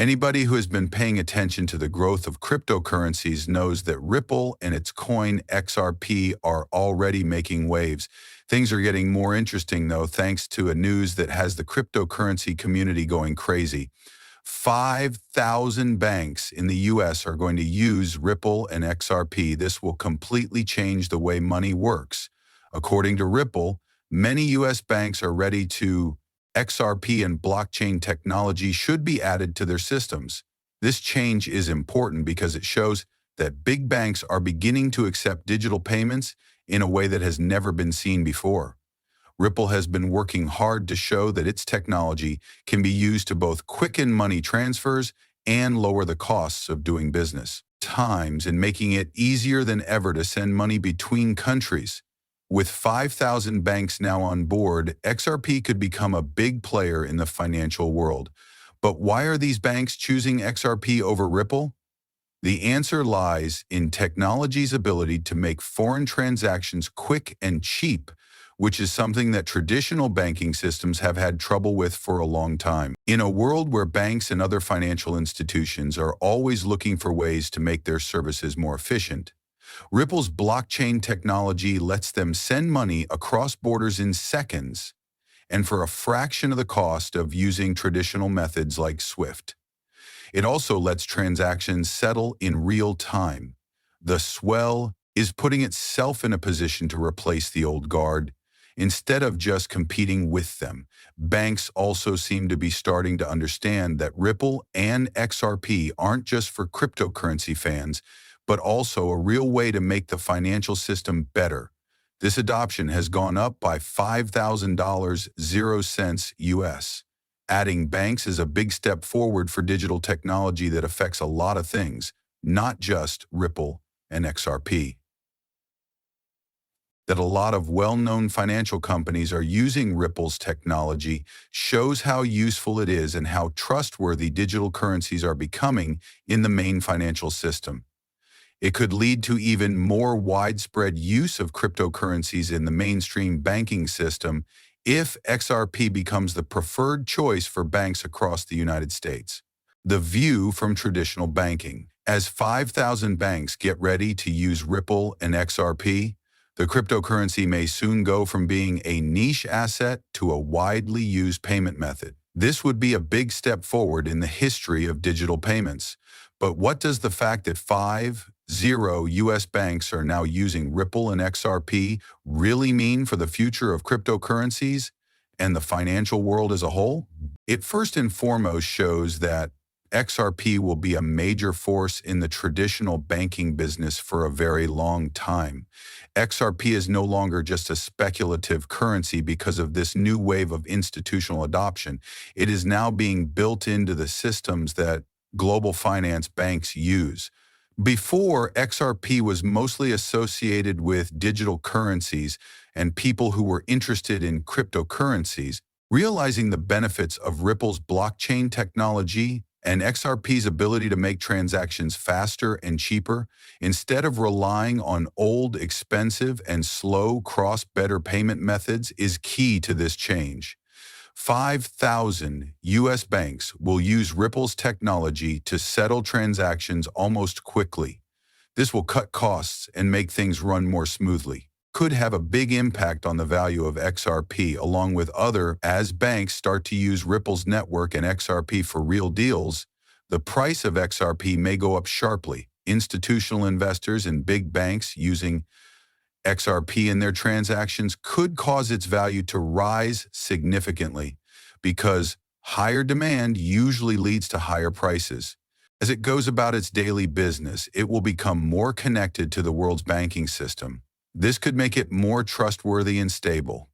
Anybody who has been paying attention to the growth of cryptocurrencies knows that Ripple and its coin XRP are already making waves. Things are getting more interesting, though, thanks to a news that has the cryptocurrency community going crazy. 5,000 banks in the US are going to use Ripple and XRP. This will completely change the way money works. According to Ripple, many US banks are ready to XRP and blockchain technology should be added to their systems. This change is important because it shows that big banks are beginning to accept digital payments in a way that has never been seen before. Ripple has been working hard to show that its technology can be used to both quicken money transfers and lower the costs of doing business. Times and making it easier than ever to send money between countries. With 5,000 banks now on board, XRP could become a big player in the financial world. But why are these banks choosing XRP over Ripple? The answer lies in technology's ability to make foreign transactions quick and cheap, which is something that traditional banking systems have had trouble with for a long time. In a world where banks and other financial institutions are always looking for ways to make their services more efficient, Ripple's blockchain technology lets them send money across borders in seconds and for a fraction of the cost of using traditional methods like SWIFT. It also lets transactions settle in real time. The swell is putting itself in a position to replace the old guard instead of just competing with them. Banks also seem to be starting to understand that Ripple and XRP aren't just for cryptocurrency fans, but also a real way to make the financial system better. This adoption has gone up by $5,000, 0 cents US. Adding banks is a big step forward for digital technology that affects a lot of things, not just Ripple and XRP. That a lot of well-known financial companies are using Ripple's technology shows how useful it is and how trustworthy digital currencies are becoming in the main financial system. It could lead to even more widespread use of cryptocurrencies in the mainstream banking system if XRP becomes the preferred choice for banks across the United States. The view from traditional banking. As 5,000 banks get ready to use Ripple and XRP, the cryptocurrency may soon go from being a niche asset to a widely used payment method. This would be a big step forward in the history of digital payments. But what does the fact that 50 U.S. banks are now using Ripple and XRP really mean for the future of cryptocurrencies and the financial world as a whole? It first and foremost shows that XRP will be a major force in the traditional banking business for a very long time. XRP is no longer just a speculative currency because of this new wave of institutional adoption. It is now being built into the systems that global finance banks use. Before, XRP was mostly associated with digital currencies and people who were interested in cryptocurrencies. Realizing the benefits of Ripple's blockchain technology and XRP's ability to make transactions faster and cheaper, instead of relying on old, expensive, and slow cross-border payment methods, is key to this change. 5,000 U.S. banks will use Ripple's technology to settle transactions almost quickly. This will cut costs and make things run more smoothly. Could have a big impact on the value of XRP along with other as banks start to use Ripple's network and XRP for real deals. The price of XRP may go up sharply. Institutional investors and big banks using XRP in their transactions could cause its value to rise significantly because higher demand usually leads to higher prices. As it goes about its daily business, it will become more connected to the world's banking system. This could make it more trustworthy and stable.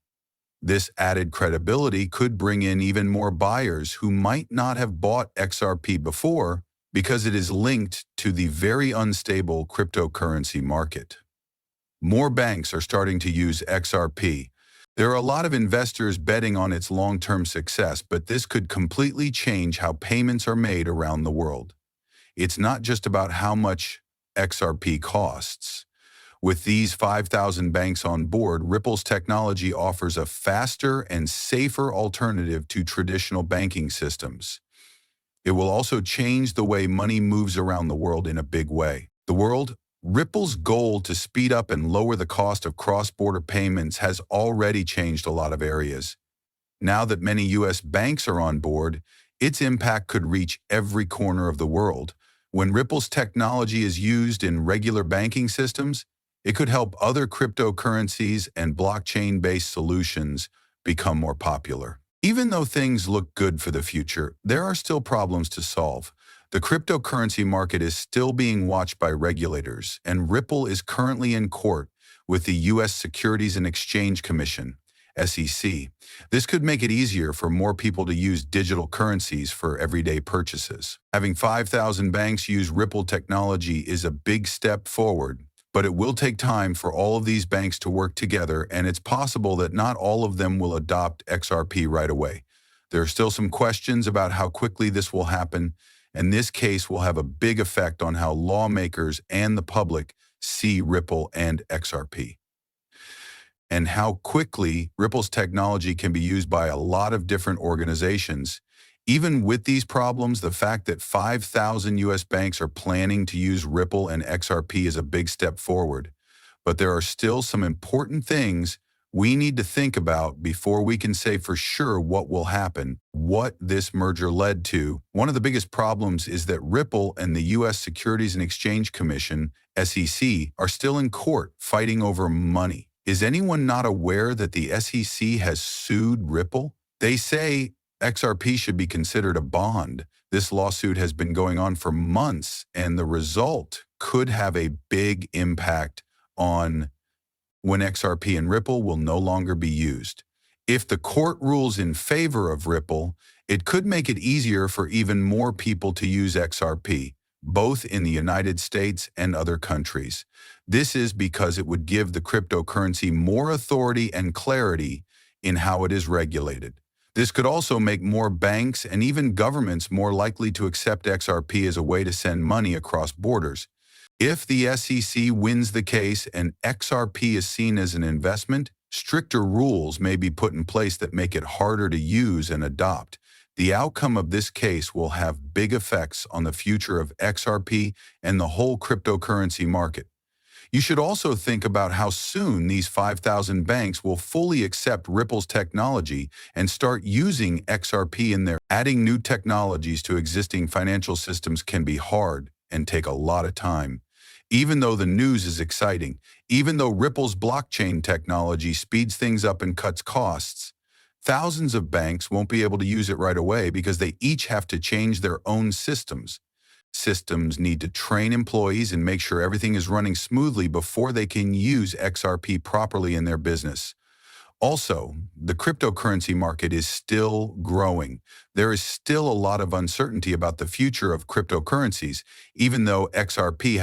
This added credibility could bring in even more buyers who might not have bought XRP before because it is linked to the very unstable cryptocurrency market. More banks are starting to use XRP. There are a lot of investors betting on its long-term success, but this could completely change how payments are made around the world. It's not just about how much XRP costs. With these 5,000 banks on board, Ripple's technology offers a faster and safer alternative to traditional banking systems. It will also change the way money moves around the world in a big way. Ripple's goal to speed up and lower the cost of cross-border payments has already changed a lot of areas. Now that many U.S. banks are on board, its impact could reach every corner of the world. When Ripple's technology is used in regular banking systems, it could help other cryptocurrencies and blockchain-based solutions become more popular. Even though things look good for the future, there are still problems to solve. The cryptocurrency market is still being watched by regulators, and Ripple is currently in court with the U.S. Securities and Exchange Commission, SEC. This could make it easier for more people to use digital currencies for everyday purchases. Having 5,000 banks use Ripple technology is a big step forward, but it will take time for all of these banks to work together, and it's possible that not all of them will adopt XRP right away. There are still some questions about how quickly this will happen, and this case will have a big effect on how lawmakers and the public see Ripple and XRP, and how quickly Ripple's technology can be used by a lot of different organizations. Even with these problems, the fact that 5,000 U.S. banks are planning to use Ripple and XRP is a big step forward. But there are still some important things we need to think about before we can say for sure what will happen, what this merger led to. One of the biggest problems is that Ripple and the U.S. Securities and Exchange Commission, SEC, are still in court fighting over money. Is anyone not aware that the SEC has sued Ripple? They say XRP should be considered a bond. This lawsuit has been going on for months, and the result could have a big impact on when XRP and Ripple will no longer be used. If the court rules in favor of Ripple, it could make it easier for even more people to use XRP, both in the United States and other countries. This is because it would give the cryptocurrency more authority and clarity in how it is regulated. This could also make more banks and even governments more likely to accept XRP as a way to send money across borders. If the SEC wins the case and XRP is seen as an investment, stricter rules may be put in place that make it harder to use and adopt. The outcome of this case will have big effects on the future of XRP and the whole cryptocurrency market. You should also think about how soon these 5,000 banks will fully accept Ripple's technology and start using XRP in their. Adding new technologies to existing financial systems can be hard and take a lot of time. Even though the news is exciting, even though Ripple's blockchain technology speeds things up and cuts costs, thousands of banks won't be able to use it right away because they each have to change their own systems. Systems need to train employees and make sure everything is running smoothly before they can use XRP properly in their business. Also, the cryptocurrency market is still growing. There is still a lot of uncertainty about the future of cryptocurrencies, even though XRP